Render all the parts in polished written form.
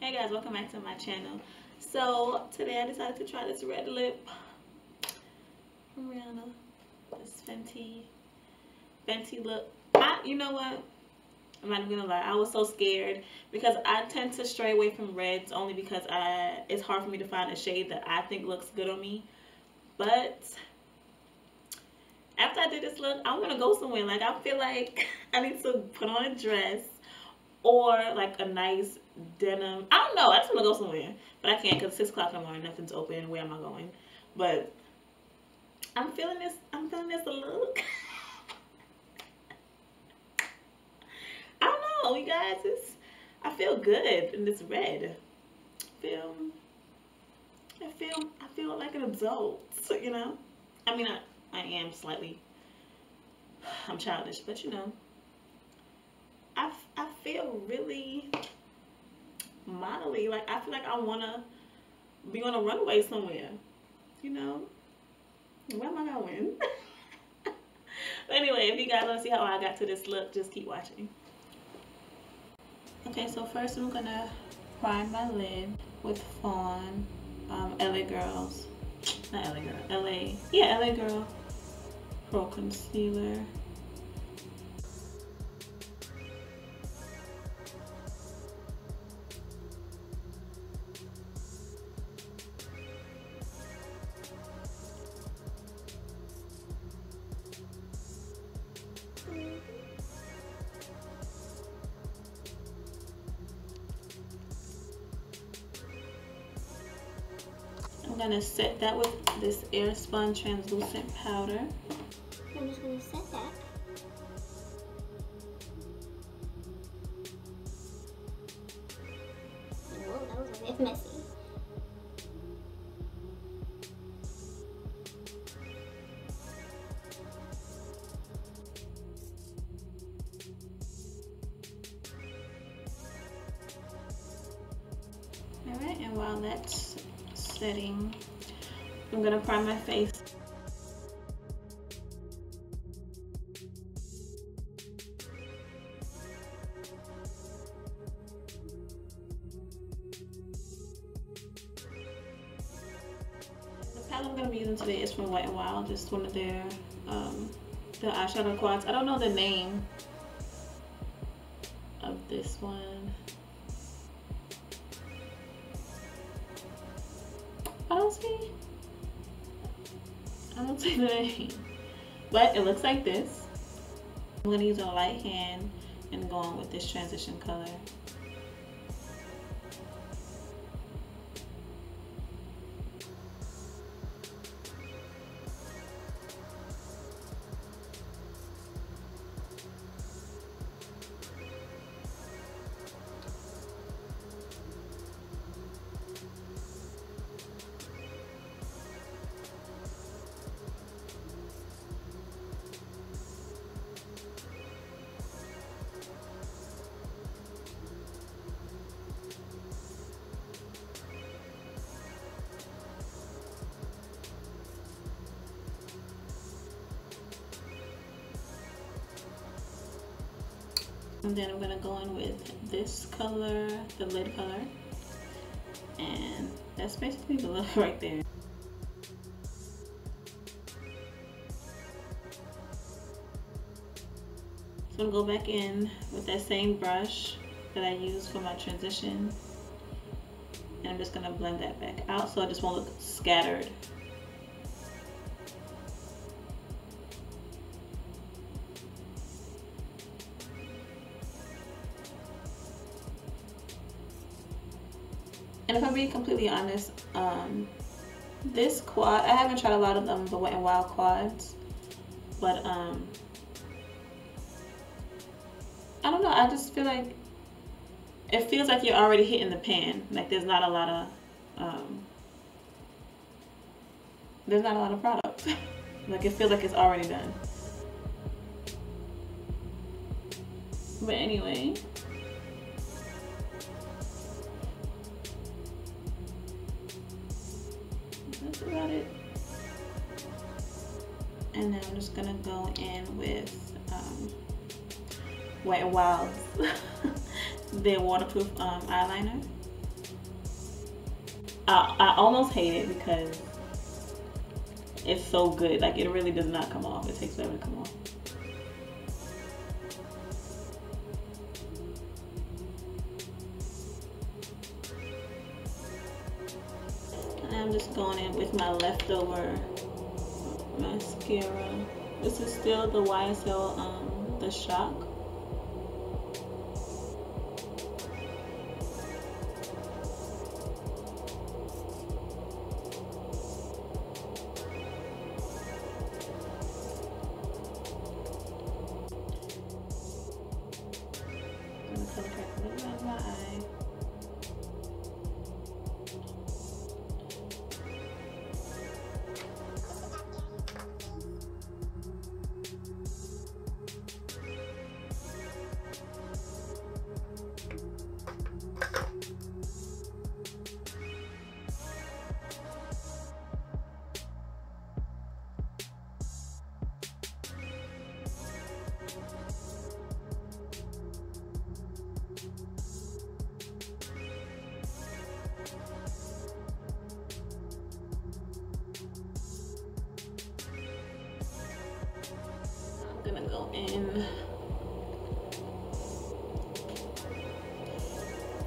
Hey guys, welcome back to my channel. So today I decided to try this red lip from Rihanna. This Fenty look. You know what? I'm not even gonna lie. I was so scared because I tend to stray away from reds only because it's hard for me to find a shade that I think looks good on me. But after I did this look, I'm gonna go somewhere. Like, I feel like I need to put on a dress or like a nice denim. I don't know. I just want to go somewhere, but I can't because it's 6 o'clock in the morning. Nothing's open. Where am I going? But I'm feeling this. I'm feeling this look. I don't know, you guys. I feel good in this red. I feel like an adult. You know. I mean, I am slightly. I'm childish, but you know. I feel really modelly. Like, I feel like I want to be on a runway somewhere. You know? Where am I going? But anyway, if you guys want to see how I got to this look, just keep watching. Okay, so first I'm going to prime my lid with FAWN LA Girls. Not LA Girl. LA. Yeah, LA Girl Pro Concealer. I'm gonna set that with this AIRSPUN translucent powder. I'm just gonna set that. Whoa, that was a bit messy. Alright, and while that's setting, I'm gonna prime my face. The palette I'm gonna be using today is from Wet n Wild, just one of their the eyeshadow quads. I don't know the name of this one. I don't see the name, but it looks like this. I'm gonna use a light hand and go on with this transition color. And then I'm gonna go in with this color, the lid color, and that's basically the look right there. So I'm gonna go back in with that same brush that I used for my transition, and I'm just gonna blend that back out so it just won't look scattered. And if I'm being completely honest, this quad, I haven't tried a lot of them, the Wet n Wild quads, but I don't know, I just feel like it feels like you're already hitting the pan. Like there's not a lot of product. Like it feels like it's already done. But anyway, that's about it. And then I'm just gonna go in with Wet n Wild's their waterproof eyeliner. I almost hate it because it's so good. Like, it really does not come off. It takes forever to come off. And I'm just going in with my leftover mascara. This is still the YSL, the Shock. I'm gonna go in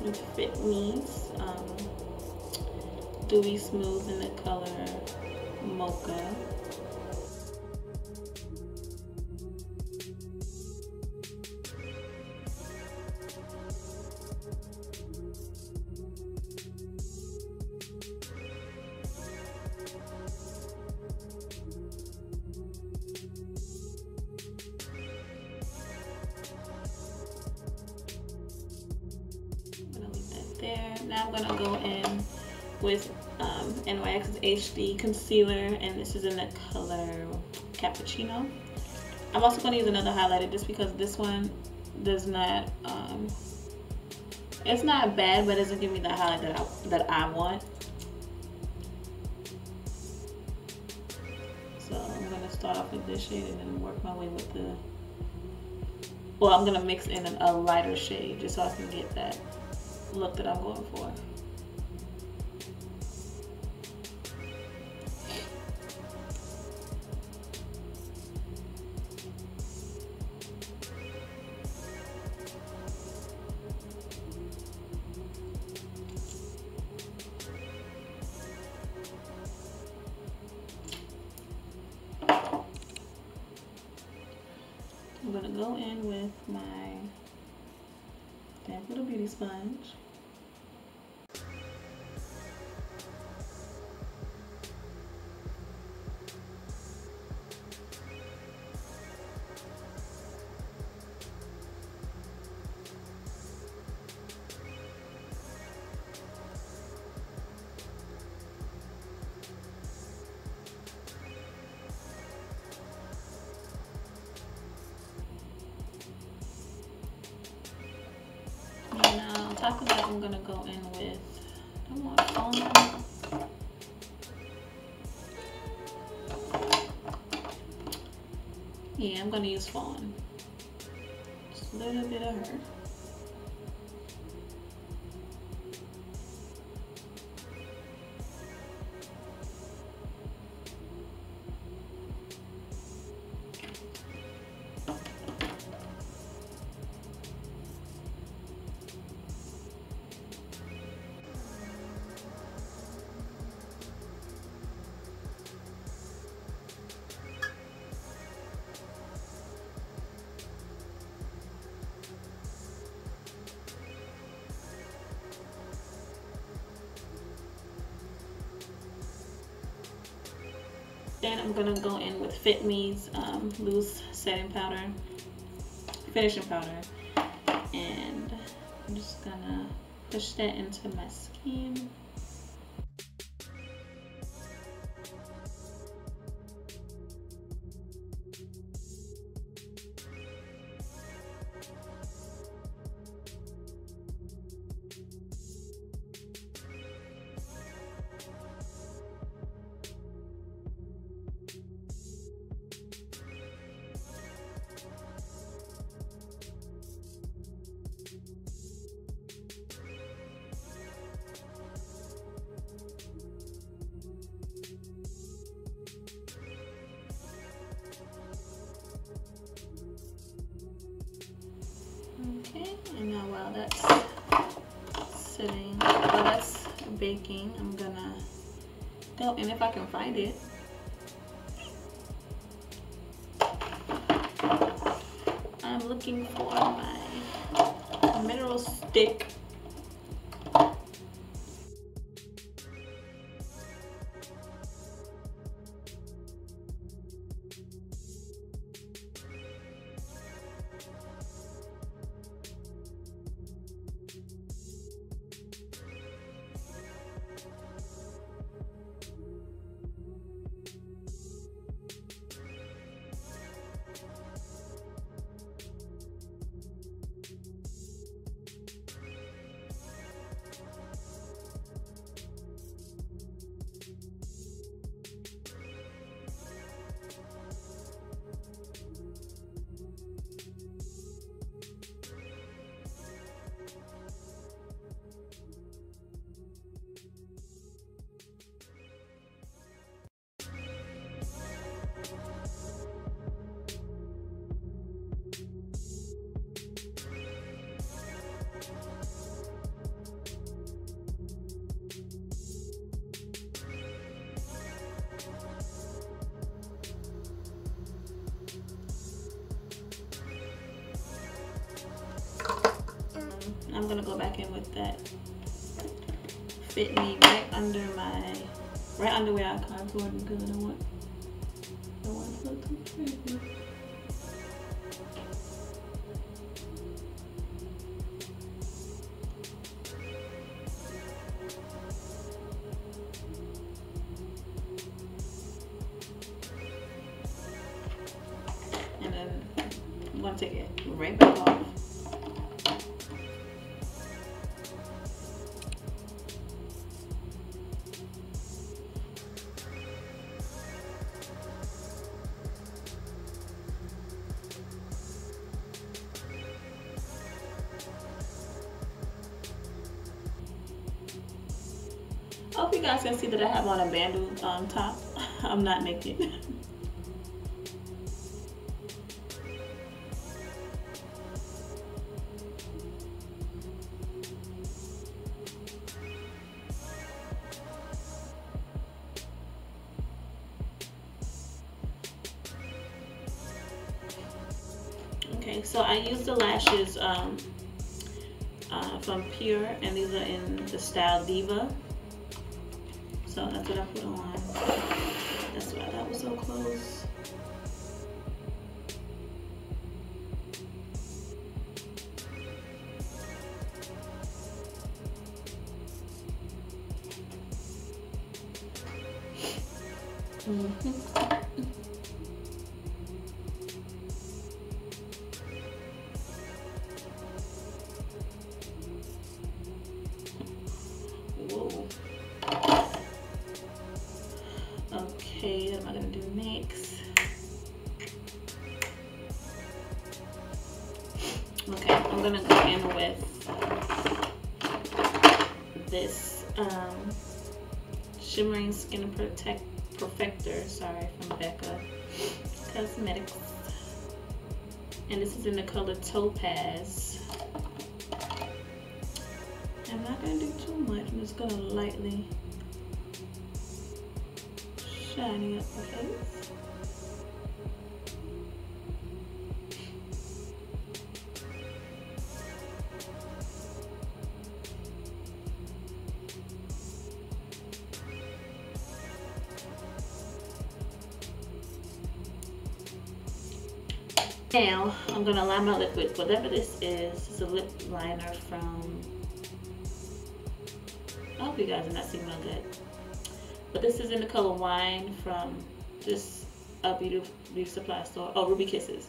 with Fit Me's Dewy Smooth in the color Mocha. There. Now I'm gonna go in with NYX's HD concealer, and this is in the color Cappuccino. I'm also going to use another highlighter just because this one does not, it's not bad, but it doesn't give me the highlight that I want. So I'm going to start off with this shade and then work my way with the, well, I'm going to mix in a lighter shade just so I can get that look that I'm going for. I'm gonna go in with my damp little beauty sponge. On top of that, I'm gonna go in with, I want FAWN. Yeah, I'm gonna use FAWN. Just a little bit of her. Then I'm gonna go in with Fit Me's loose setting powder, finishing powder, and I'm just gonna push that into my skin. sitting, while that's baking, I'm gonna go in if I can find it. I'm looking for my mineral stick. I'm gonna go back in with that Fit Me right under where I contoured, because I don't want it to look too crazy. And then I'm gonna take it right back off. I hope you guys can see that I have on a bandeau top. I'm not naked. Okay, so I used the lashes from Pure, and these are in the style Diva. So that's what I put on. That's why that was so close. Whoa. Okay, what am I gonna do next? Okay, I'm gonna go in with this shimmering skin perfector, sorry, from Becca Cosmetics, and this is in the color Topaz. I'm not gonna do too much. I'm just gonna lightly shiny up my face. Now I'm gonna line my lip with whatever this is. This is a lip liner from, I hope you guys are not seeing my gut. But this is in the color Wine from just a beauty supply store. Oh, Ruby Kisses.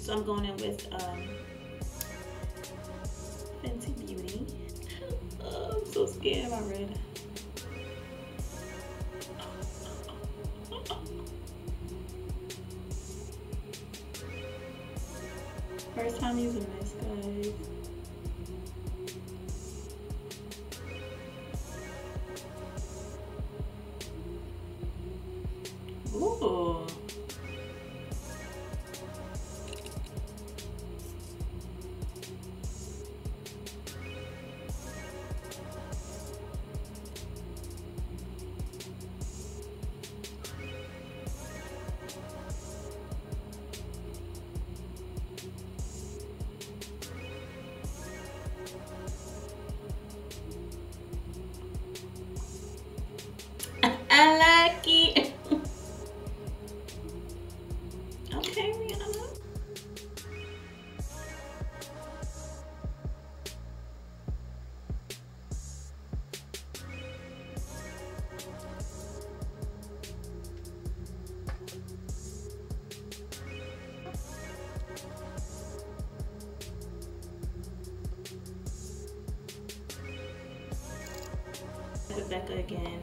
So I'm going in with scared of my red. First time using this, guys. Ooh. I like it. Okay, Rihanna. Becca again.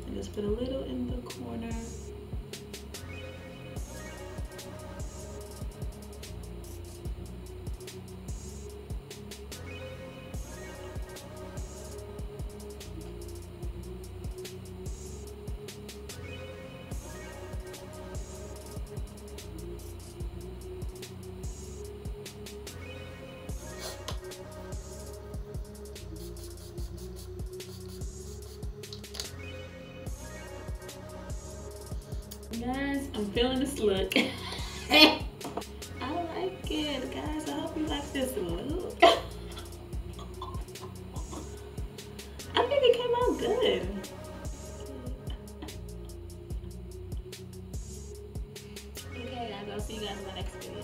And just put a little in the corner. Guys, I'm feeling this look. I like it, guys. I hope you like this look. I think it came out good. Okay, guys, I'll see you guys in my next video.